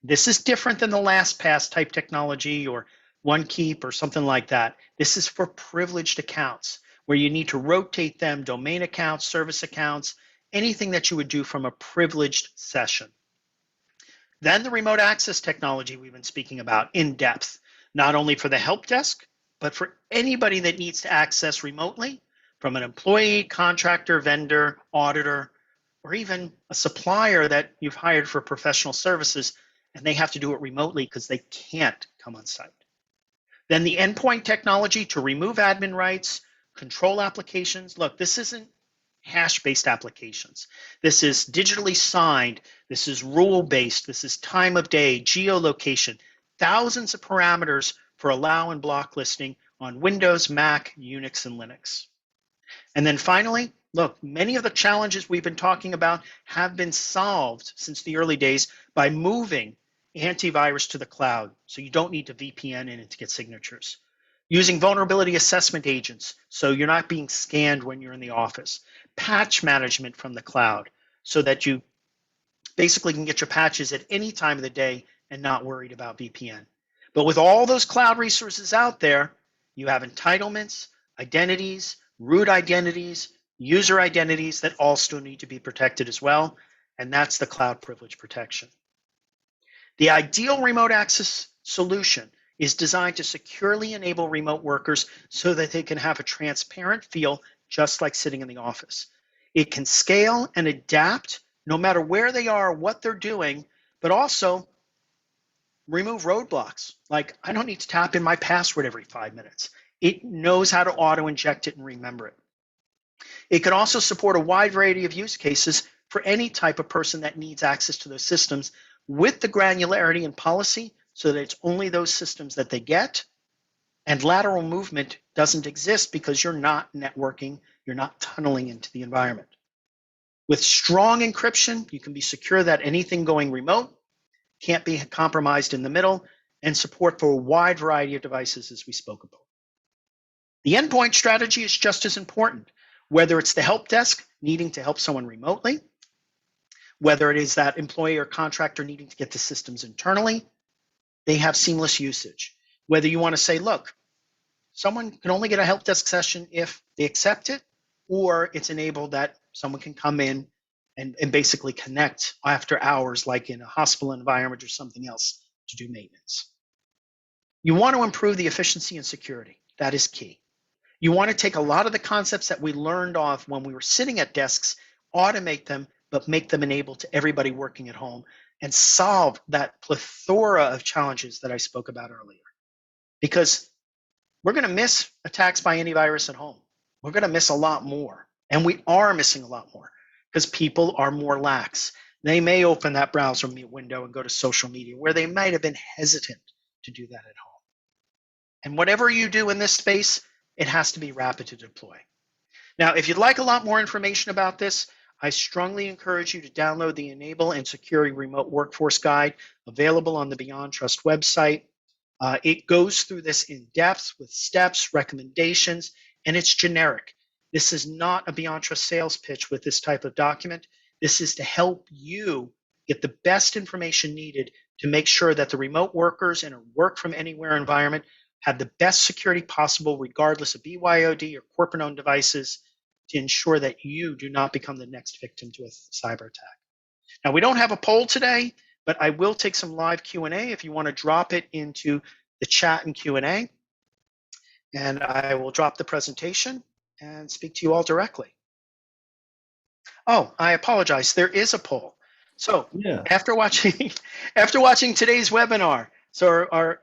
A: This is different than the LastPass type technology or OneKeep or something like that. This is for privileged accounts where you need to rotate them, domain accounts, service accounts, anything that you would do from a privileged session. Then the remote access technology we've been speaking about in depth, not only for the help desk, but for anybody that needs to access remotely, from an employee, contractor, vendor, auditor, or even a supplier that you've hired for professional services, and they have to do it remotely because they can't come on site. Then the endpoint technology to remove admin rights, control applications. Look, this isn't hash-based applications. This is digitally signed. This is rule-based. This is time of day, geolocation, thousands of parameters for allow and block listing on Windows, Mac, Unix, and Linux. And then finally, look, many of the challenges we've been talking about have been solved since the early days by moving antivirus to the cloud, so you don't need to VPN in it to get signatures. Using vulnerability assessment agents, so you're not being scanned when you're in the office. Patch management from the cloud, so that you basically can get your patches at any time of the day and not worried about VPN. But with all those cloud resources out there, you have entitlements, identities, root identities, user identities that all still need to be protected as well, and that's the cloud privilege protection. The ideal remote access solution is designed to securely enable remote workers so that they can have a transparent feel just like sitting in the office. It can scale and adapt no matter where they are, what they're doing, but also remove roadblocks. Like, I don't need to tap in my password every 5 minutes. It knows how to auto-inject it and remember it. It can also support a wide variety of use cases for any type of person that needs access to those systems with the granularity and policy so that it's only those systems that they get. And lateral movement doesn't exist because you're not networking, you're not tunneling into the environment. With strong encryption, you can be secure that anything going remote can't be compromised in the middle, and support for a wide variety of devices as we spoke about. The endpoint strategy is just as important, whether it's the help desk needing to help someone remotely, whether it is that employee or contractor needing to get to systems internally, they have seamless usage. Whether you want to say, look, someone can only get a help desk session if they accept it, or it's enabled that someone can come in and basically connect after hours, like in a hospital environment or something else, to do maintenance. You want to improve the efficiency and security. That is key. You want to take a lot of the concepts that we learned off when we were sitting at desks, automate them, but make them enabled to everybody working at home and solve that plethora of challenges that I spoke about earlier. Because we're going to miss attacks by antivirus at home. We're going to miss a lot more. And we are missing a lot more because people are more lax. They may open that browser window and go to social media where they might have been hesitant to do that at home. And whatever you do in this space, it has to be rapid to deploy. Now, if you'd like a lot more information about this, I strongly encourage you to download the Enable and Secure Remote Workforce Guide available on the BeyondTrust website. It goes through this in depth with steps, recommendations, and it's generic. This is not a BeyondTrust sales pitch with this type of document. This is to help you get the best information needed to make sure that the remote workers in a work from anywhere environment have the best security possible, regardless of BYOD or corporate-owned devices, to ensure that you do not become the next victim to a cyber attack. Now, we don't have a poll today, but I will take some live Q&A if you want to drop it into the chat and Q&A. And I will drop the presentation and speak to you all directly. Oh, I apologize. There is a poll. So yeah. after watching today's webinar, are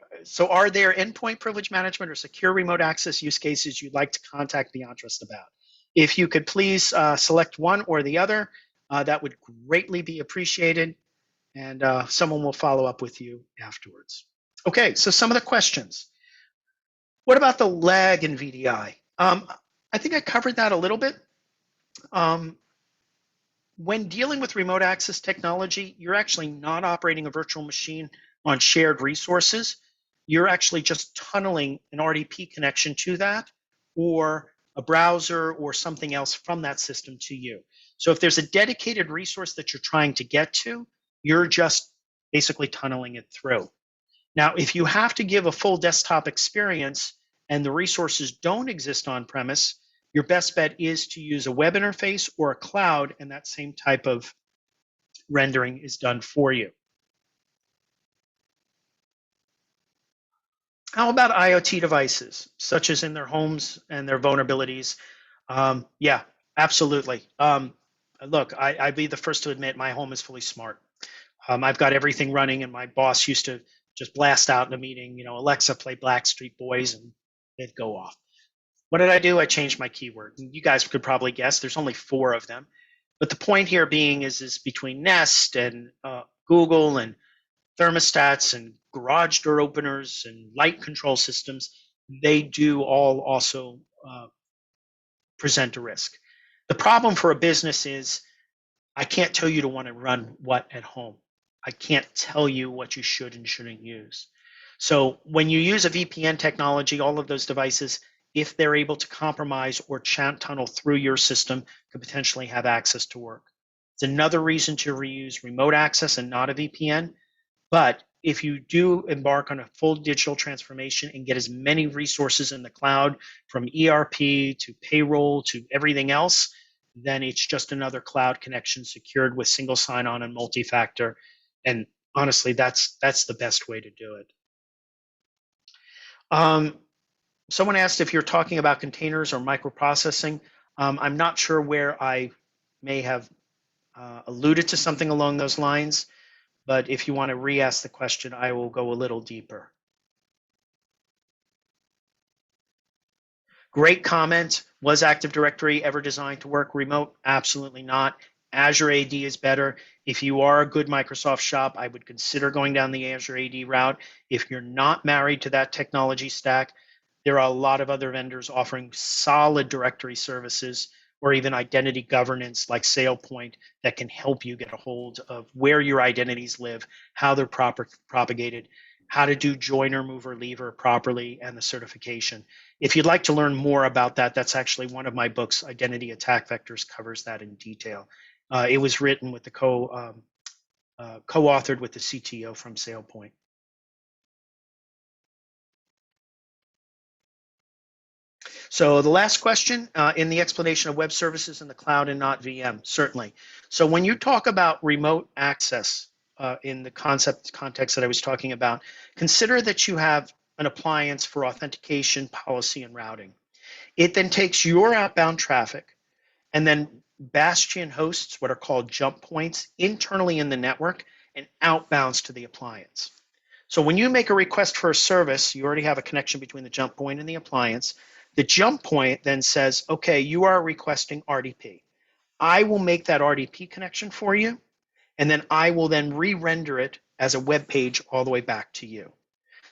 A: there endpoint privilege management or secure remote access use cases you'd like to contact BeyondTrust about? If you could please select one or the other, that would greatly be appreciated, and someone will follow up with you afterwards. Okay, so some of the questions. What about the lag in VDI? I think I covered that a little bit. When dealing with remote access technology, you're actually not operating a virtual machine on shared resources. You're actually just tunneling an RDP connection to that, or a browser or something else from that system to you. So if there's a dedicated resource that you're trying to get to, you're just basically tunneling it through. Now, if you have to give a full desktop experience and the resources don't exist on premise, your best bet is to use a web interface or a cloud, and that same type of rendering is done for you. How about IoT devices, such as in their homes and their vulnerabilities? Yeah, absolutely. Look, I'd be the first to admit my home is fully smart. I've got everything running, and my boss used to just blast out in a meeting, Alexa, play Blackstreet Boys, and it'd go off. What did I do? I changed my keyword. You guys could probably guess. There's only 4 of them. But the point here being is between Nest and Google and thermostats and garage door openers and light control systems, they do all also present a risk. The problem for a business is I can't tell you to want to run what at home. I can't tell you what you should and shouldn't use. So when you use a VPN technology, all of those devices, if they're able to compromise or tunnel through your system, could potentially have access to work. It's another reason to reuse remote access and not a VPN. But if you do embark on a full digital transformation and get as many resources in the cloud, from ERP to payroll to everything else, then it's just another cloud connection secured with single sign-on and multi-factor. And honestly, that's the best way to do it. Someone asked if you're talking about containers or microprocessing. I'm not sure where I may have alluded to something along those lines, but if you want to re-ask the question, I will go a little deeper. Great comment. Was Active Directory ever designed to work remote? Absolutely not. Azure AD is better. If you are a good Microsoft shop, I would consider going down the Azure AD route. If you're not married to that technology stack, there are a lot of other vendors offering solid directory services or even identity governance like SailPoint that can help you get a hold of where your identities live, how they're propagated, how to do joiner, mover, leaver properly, and the certification. If you'd like to learn more about that, that's actually one of my books, Identity Attack Vectors, covers that in detail. It was written with the co-authored with the CTO from SailPoint. So the last question in the explanation of web services in the cloud and not VM, certainly. So when you talk about remote access in the context that I was talking about, consider that you have an appliance for authentication, policy, and routing. It then takes your outbound traffic and then bastion hosts what are called jump points internally in the network and outbounds to the appliance. So when you make a request for a service, you already have a connection between the jump point and the appliance. The jump point then says, okay, you are requesting RDP. I will make that RDP connection for you, and then I will then re-render it as a web page all the way back to you.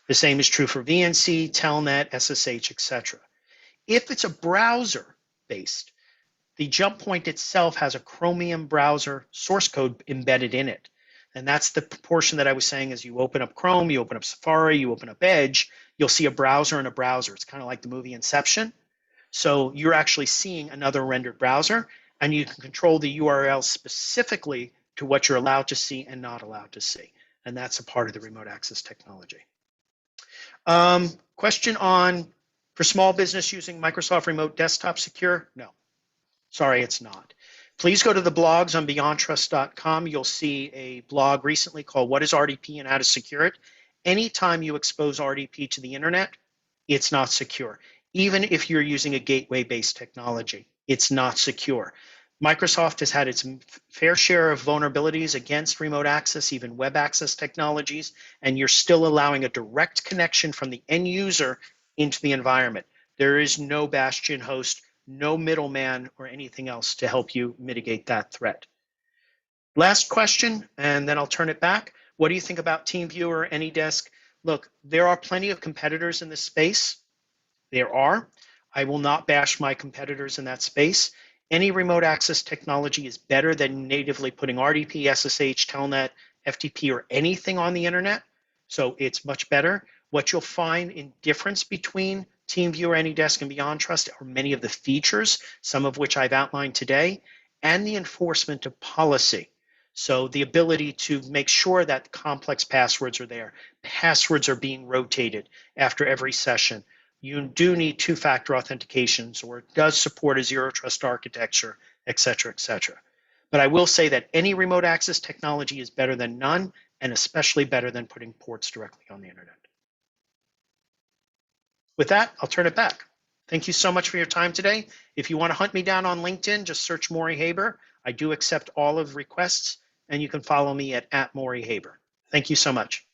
A: The same is true for VNC, Telnet, SSH, etc. If it's a browser-based, the jump point itself has a Chromium browser source code embedded in it. And that's the portion that I was saying as you open up Chrome, you open up Safari, you open up Edge, you'll see a browser and a browser. It's kind of like the movie Inception. So you're actually seeing another rendered browser, and you can control the URL specifically to what you're allowed to see and not allowed to see. And that's a part of the remote access technology. Question on, for small business using Microsoft Remote Desktop secure? No. Sorry, it's not. Please go to the blogs on BeyondTrust.com. You'll see a blog recently called What is RDP and How to Secure It? Anytime you expose RDP to the internet, it's not secure. Even if you're using a gateway-based technology, it's not secure. Microsoft has had its fair share of vulnerabilities against remote access, even web access technologies, and you're still allowing a direct connection from the end user into the environment. There is no bastion host, no middleman or anything else to help you mitigate that threat. Last question, and then I'll turn it back. What do you think about TeamViewer, AnyDesk? Look, there are plenty of competitors in this space. There are. I will not bash my competitors in that space. Any remote access technology is better than natively putting RDP, SSH, Telnet, FTP, or anything on the internet. So it's much better. What you'll find in difference between TeamViewer, AnyDesk, and BeyondTrust are many of the features, some of which I've outlined today, and the enforcement of policy. So the ability to make sure that complex passwords are there. Passwords are being rotated after every session. You do need two-factor authentications, or it does support a zero-trust architecture, et cetera, et cetera. But I will say that any remote access technology is better than none, and especially better than putting ports directly on the internet. With that, I'll turn it back. Thank you so much for your time today. If you want to hunt me down on LinkedIn, just search Morey Haber. I do accept all of requests, and you can follow me at Morey Haber. Thank you so much.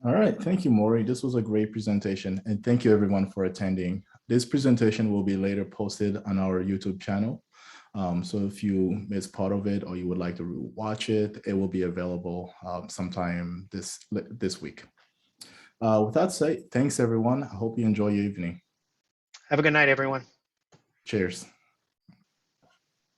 B: All right, thank you, Morey. This was a great presentation, and thank you everyone for attending. This presentation will be later posted on our YouTube channel. So if you missed part of it or you would like to watch it, it will be available sometime this week. With that said, thanks everyone. I hope you enjoy your evening.
A: Have a good night, everyone.
B: Cheers.